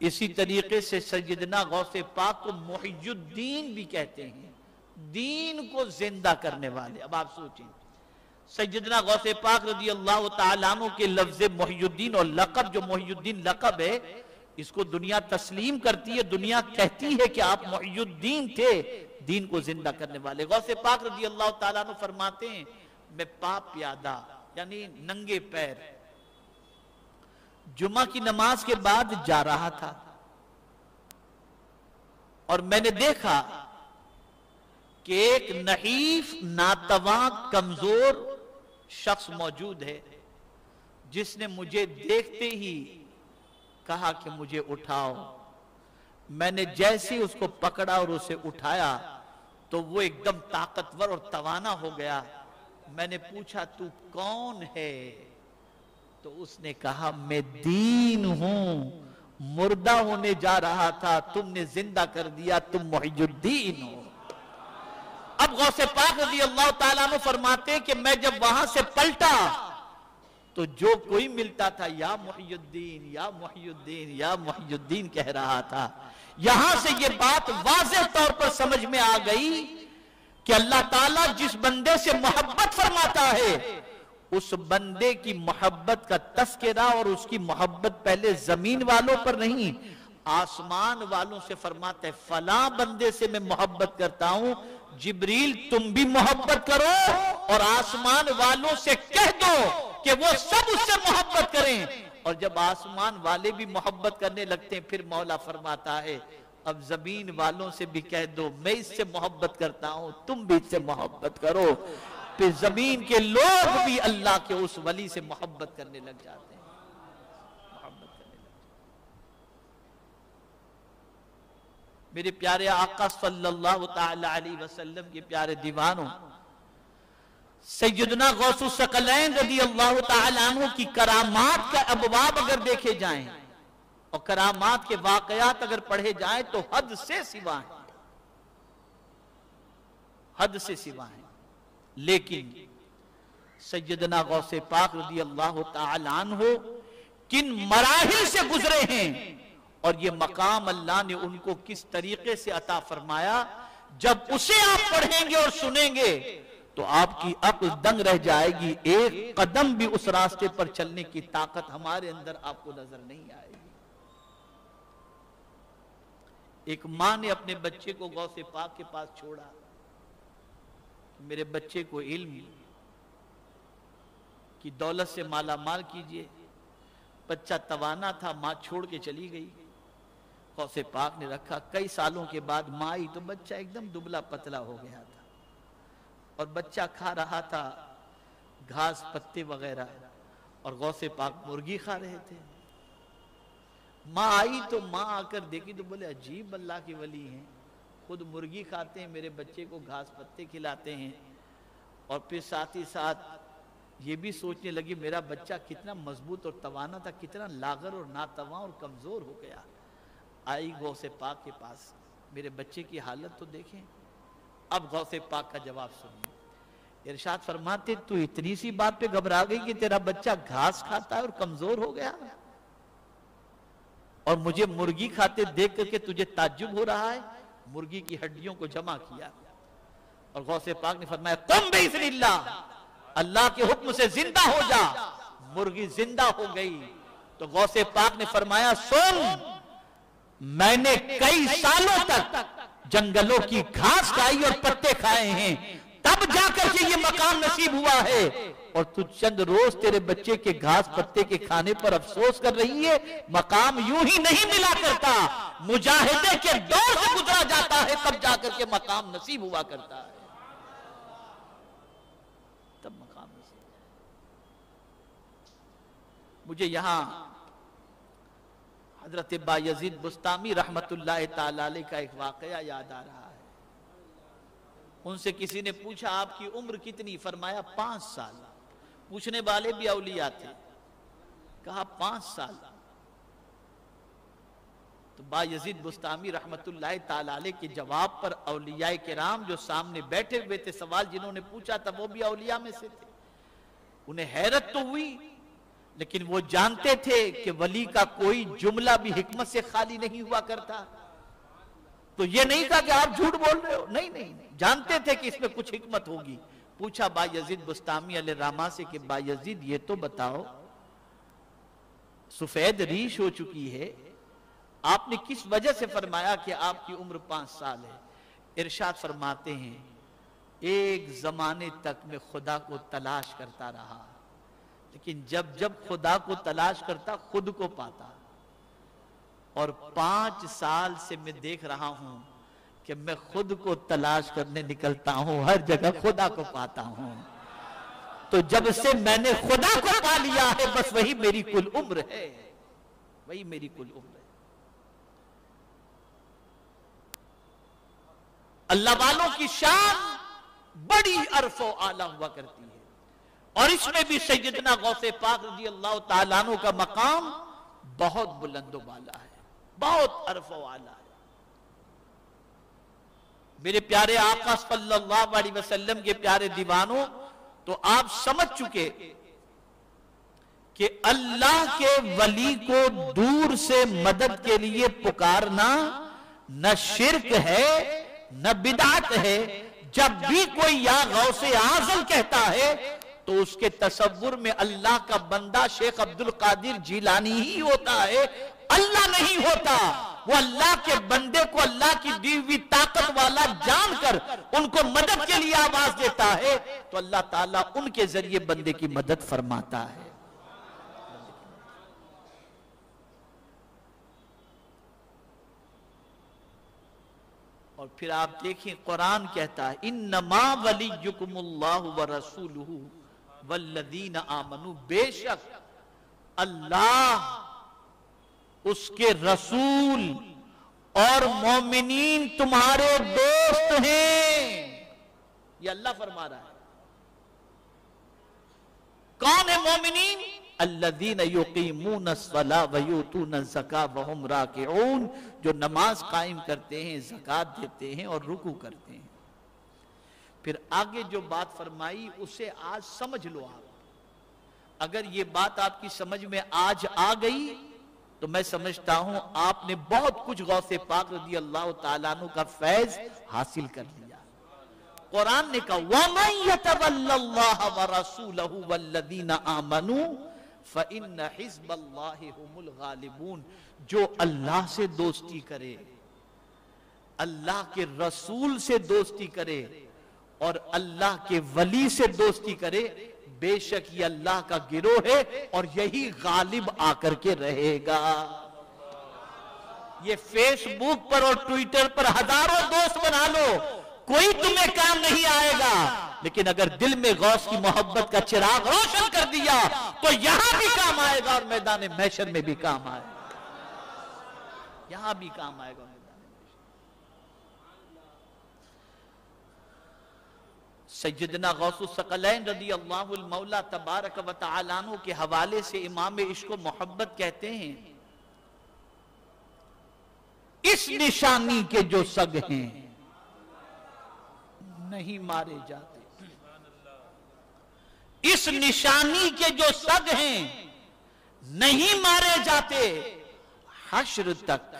اسی طریقے سے سیدنا غوث پاک کو محی الدین بھی کہتے ہیں، دین کو زندہ کرنے والے۔ اب آپ سوچیں، سیدنا غوث پاک رضی اللہ تعالیٰ عنہ کے لفظ محی الدین اور لقب جو محی الدین لقب ہے، اس کو دنیا تسلیم کرتی ہے، دنیا کہتی ہے کہ آپ محی الدین تھے، دین کو زندہ کرنے والے۔ غوث پاک رضی اللہ تعالیٰ عنہ فرماتے ہیں، میں پاپ پیادہ یعنی ننگے پیر جمعہ کی نماز کے بعد جا رہا تھا، اور میں نے دیکھا کہ ایک نحیف ناتواں کمزور شخص موجود ہے، جس نے مجھے دیکھتے ہی کہا کہ مجھے اٹھاؤ۔ میں نے جیسے اس کو پکڑا اور اسے اٹھایا تو وہ ایک دم طاقتور اور توانا ہو گیا۔ میں نے پوچھا تو کون ہے؟ تو اس نے کہا میں دین ہوں، مردہ ہونے جا رہا تھا، تم نے زندہ کر دیا، تم محی الدین ہو۔ اب غوث پاک رضی اللہ تعالیٰ عنہ فرماتے ہیں کہ میں جب وہاں سے پلٹا تو جو کوئی ملتا تھا یا محی الدین یا محی الدین یا محی الدین کہہ رہا تھا۔ یہاں سے یہ بات واضح طور پر سمجھ میں آ گئی کہ اللہ تعالیٰ جس بندے سے محبت فرماتا ہے، اس بندے کی محبت کا تذکرہ اور اس کی محبت پہلے زمین والوں پر نہیں، آسمان والوں سے فرماتا ہے فلاں بندے سے میں محبت کرتا ہوں، جبریل تم بھی محبت کرو اور آسمان والوں سے کہہ دو کہ وہ سب اس سے محبت کریں۔ اور جب آسمان والے بھی محبت کرنے لگتے ہیں، پھر مولا فرماتا ہے اب زمین والوں سے بھی کہہ دو میں اس سے محبت کرتا ہوں، تم بھی اس سے محبت کرو۔ پھر زمین کے لوگ بھی اللہ کے اس ولی سے محبت کرنے لگ جاتے ہیں، محبت کرنے لگ جاتے ہیں۔ میرے پیارے آقا صلی اللہ تعالی علیہ وسلم کے پیارے دیوانوں، سیدنا غوث الثقلین رضی اللہ تعالی عنہ کی کرامات کا ابواب اگر دیکھے جائیں اور کرامات کے واقعات اگر پڑھے جائیں تو حد سے سوا ہیں، حد سے سوا ہیں۔ لیکن سیدنا غوث پاک رضی اللہ تعالی عنہ کن مراحل سے گزرے ہیں اور یہ مقام اللہ نے ان کو کس طریقے سے عطا فرمایا، جب اسے آپ پڑھیں گے اور سنیں گے تو آپ کی عقل دنگ رہ جائے گی، ایک قدم بھی اس راستے پر چلنے کی طاقت ہمارے اندر آپ کو نظر نہیں آئے گی۔ ایک ماں نے اپنے بچے کو غوث پاک کے پاس چھوڑا، میرے بچے کو علم کی دولت سے مالا مال کیجئے۔ بچہ توانا تھا، ماں چھوڑ کے چلی گئی، غوث پاک نے رکھا۔ کئی سالوں کے بعد ماں آئی تو بچہ ایک دم دبلا پتلا ہو گیا تھا، اور بچہ کھا رہا تھا گھاس پتے وغیرہ، اور غوث پاک مرغی کھا رہے تھے۔ ماں آئی تو ماں آ کر دیکھی تو بولے عجیب اللہ کے ولی ہیں، خود مرغی کھاتے ہیں، میرے بچے کو گھاس پتے کھلاتے ہیں، اور پھر ساتھ ہی ساتھ یہ بھی سوچنے لگی میرا بچہ کتنا مضبوط اور توانا تھا، کتنا لاغر اور ناتواں اور کمزور ہو گیا۔ آئی غوث پاک کے پاس، میرے بچے کی حالت تو دیکھیں۔ اب غوث پاک کا جواب سنیے، ارشاد فرماتے تو اتنی سی بات پہ گھبرا گئی کہ تیرا بچہ گھاس کھاتا ہے اور کمزور ہو گیا، اور مجھے مرغی کھاتے دیکھ کر کے تجھے تعجب ہو رہا ہے؟ مرغی کی ہڈیوں کو جمع کیا، اور غوث پاک نے فرمایا قم بإذن اللہ، اللہ کے حکم سے زندہ ہو جا۔ مرغی زندہ ہو گئی تو غوث پاک نے فرمایا سن، میں نے کئی سالوں تک جنگلوں کی گھاس کھائی اور پتے کھائے ہیں، تب جا کر کے یہ مقام نصیب ہوا ہے، اور تو چند روز تیرے بچے کے گھاس پتے کے کھانے پر افسوس کر رہی ہے۔ مقام یوں ہی نہیں ملا کرتا، مجاہدے کے دور سے گزرا جاتا ہے، تب جا کر کے مقام نصیب ہوا کرتا ہے، تب مقام نصیب۔ مجھے یہاں حضرت بایزید بسطامی رحمت اللہ تعالی علیہ کا ایک واقعہ یاد آ رہا ہے۔ ان سے کسی نے پوچھا آپ کی عمر کتنی؟ فرمایا 5 سال۔ پوچھنے والے بھی اولیاء تھے، کہا 5 سال۔ تو بایزید بسطامی رحمت اللہ تعالی علیہ کے جواب پر اولیاء کرام جو سامنے بیٹھے ہوئے تھے، سوال جنہوں نے پوچھا تھا وہ بھی اولیاء میں سے تھے، انہیں حیرت تو ہوئی، لیکن وہ جانتے تھے کہ ولی کا کوئی جملہ بھی حکمت سے خالی نہیں ہوا کرتا. تو یہ نہیں کہا کہ آپ جھوٹ بول رہے ہو، نہیں، جانتے تھے کہ اس میں کچھ حکمت ہوگی. پوچھا بایزید بستامی علیہ الرحمہ سے کہ بایزید یہ تو بتاؤ، سفید ریش ہو چکی ہے، آپ نے کس وجہ سے فرمایا کہ آپ کی عمر 5 سال ہے؟ ارشاد فرماتے ہیں ایک زمانے تک میں خدا کو تلاش کرتا رہا، لیکن جب خدا کو تلاش کرتا خود کو پاتا، اور 5 سال سے میں دیکھ رہا ہوں کہ میں خود کو تلاش کرنے نکلتا ہوں، ہر جگہ خدا کو پاتا ہوں. تو جب سے میں نے خدا کو پا لیا ہے بس وہی میری کل عمر ہے، وہی میری کل عمر ہے. اللہ والوں کی شان بڑی عرف و اعلیٰ ہوا کرتی ہے، اور اس میں بھی سیدنا غوث پاک رضی اللہ تعالیٰ عنہ کا مقام بہت بلند و بالا ہے، بہت عرف و اعلیٰ ہے. میرے پیارے آقا صلی اللہ علیہ وسلم کے پیارے دیوانوں، تو آپ سمجھ چکے کہ اللہ کے ولی کو دور سے مدد کے لیے پکارنا نہ شرک ہے نہ بدعت ہے. جب بھی کوئی یا غوث اعظم کہتا ہے تو اس کے تصور میں اللہ کا بندہ شیخ عبد القادر جیلانی ہی ہوتا ہے، اللہ نہیں ہوتا. وہ اللہ کے بندے کو اللہ کی دی ہوئی طاقت والا جان کر ان کو مدد کے لیے آواز دیتا ہے تو اللہ تعالیٰ ان کے ذریعے بندے کی مدد فرماتا ہے. اور پھر آپ دیکھیں قرآن کہتا ہے انما ولیکم اللہ ورسولہ والذین آمنوا، بے شک اللہ، اس کے رسول اور مومنین تمہارے دوست ہیں. یہ اللہ فرما رہا ہے. کون ہے مومنین؟ الذین یقیمون الصلاۃ ویؤتون الزکاۃ وہم راکعون، جو نماز قائم کرتے ہیں، زکوٰۃ دیتے ہیں اور رکوع کرتے ہیں. پھر آگے جو بات فرمائی اسے آج سمجھ لو. آپ اگر یہ بات آپ کی سمجھ میں آج آ گئی تو میں سمجھتا ہوں آپ نے بہت کچھ غوث پاک رضی اللہ تعالیٰ عنہ کا فیض حاصل کر لیا. قرآن نے کہا وَمَن يَتَوَلَّ اللَّهَ وَرَسُولَهُ وَالَّذِينَ آمَنُوا فَإِنَّ حِزْبَ اللَّهِ هُمُ الْغَالِبُونَ. جو اللہ سے دوستی کرے، اللہ کے رسول سے دوستی کرے اور اللہ کے ولی سے دوستی کرے، بے شک یہ اللہ کا گروہ ہے اور یہی غالب آ کر کے رہے گا. یہ فیس بک پر اور ٹویٹر پر ہزاروں دوست بنا لو، کوئی تمہیں کام نہیں آئے گا، لیکن اگر دل میں غوث کی محبت کا چراغ روشن کر دیا تو یہاں بھی کام آئے گا اور میدان محشر میں بھی کام آئے گا. یہاں بھی کام آئے گا. سیدنا غوث الثقلین رضی اللہ المولا تبارک و تعالیٰ عنہ کے حوالے سے امام عشق و محبت کہتے ہیں اس نشانی کے جو سگ ہیں نہیں مارے جاتے، اس نشانی کے جو سگ ہیں نہیں مارے جاتے، حشر تک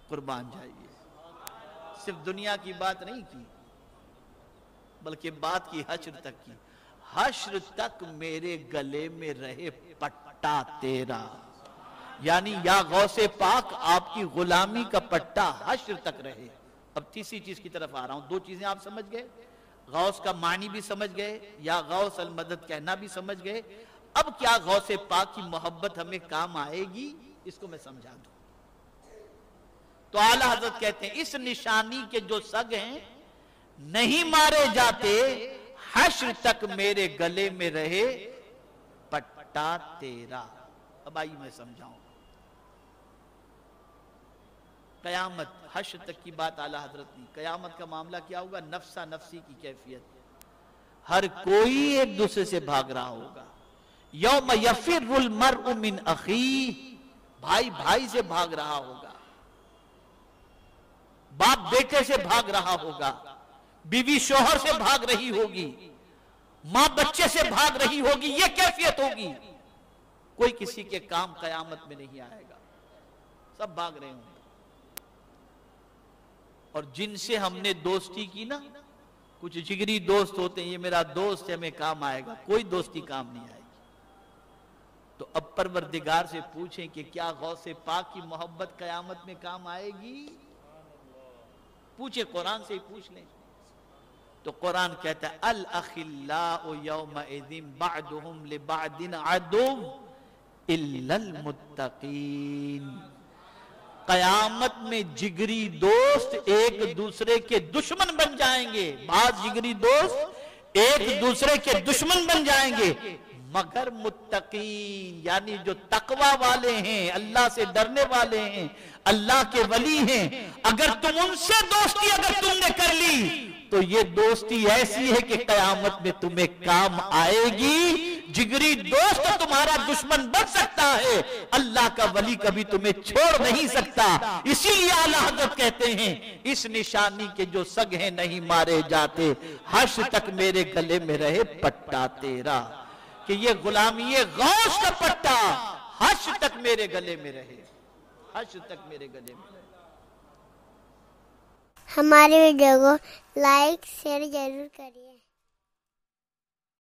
قربان جائیے. صرف دنیا کی بات نہیں کی بلکہ بات کی حشر تک کی. حشر تک میرے گلے میں رہے پٹا تیرا، یعنی یا غوث پاک آپ کی غلامی کا پٹا حشر تک رہے. اب تیسری چیز کی طرف آ رہا ہوں. 2 چیزیں آپ سمجھ گئے، غوث کا معنی بھی سمجھ گئے، یا غوث المدد کہنا بھی سمجھ گئے. اب کیا غوث پاک کی محبت ہمیں کام آئے گی، اس کو میں سمجھا دوں. تو اعلیٰ حضرت کہتے ہیں اس نشانی کے جو سگ ہیں نہیں مارے جاتے، حشر تک میرے گلے میں رہے پٹا تیرا. اب آئیے میں سمجھاؤں. قیامت حشر تک کی بات اعلیٰ حضرت نے. قیامت کا معاملہ کیا ہوگا؟ نفسا نفسی کی کیفیت. ہر کوئی ایک دوسرے سے بھاگ رہا ہوگا. یوم یفر المرء من اخیہ، بھائی بھائی سے بھاگ رہا ہوگا، باپ بیٹے سے بھاگ رہا ہوگا، بیوی شوہر سے بھاگ رہی ہوگی، ماں بچے سے بھاگ رہی ہوگی. یہ کیفیت ہوگی. کوئی کسی کے کام قیامت میں نہیں آئے گا، سب بھاگ رہے ہوں گے۔ اور جن سے ہم نے دوستی کی نا، کچھ جگری دوست ہوتے ہیں، یہ میرا دوست ہے، ہمیں کام آئے گا، کوئی دوستی کام نہیں آئے گی۔ تو اب پروردگار سے پوچھیں کہ کیا غوث پاک کی محبت قیامت میں کام آئے گی؟ پوچھیں، قرآن سے ہی پوچھ لیں۔ تو قرآن کہتا ہے الاخلاء یومئذ بعضهم لبعض عدو الا المتقین۔ قیامت میں جگری دوست ایک دوسرے کے دشمن بن جائیں گے، بعض جگری دوست ایک دوسرے کے دشمن بن جائیں گے، مگر متقین یعنی جو تقوی والے ہیں، اللہ سے ڈرنے والے ہیں، اللہ کے ولی ہیں، اگر تم ان سے دوستی اگر تم نے کر لی تو یہ دوستی ایسی ہے کہ قیامت میں تمہیں کام آئے گی۔ جگری دوست تمہارا دشمن بن سکتا ہے، اللہ کا ولی کبھی تمہیں چھوڑ نہیں سکتا۔ اسی لیے اعلیٰ حضرت کہتے ہیں اس نشانی کے جو سگ ہیں نہیں مارے جاتے، حشر تک میرے گلے میں رہے پٹا تیرا، کہ یہ غلامی غوث کا پٹا حشر تک میرے گلے میں رہے، حشر تک میرے گلے میں رہے۔ ہماری ویڈیو کو لائک شیئر ضرور کریے۔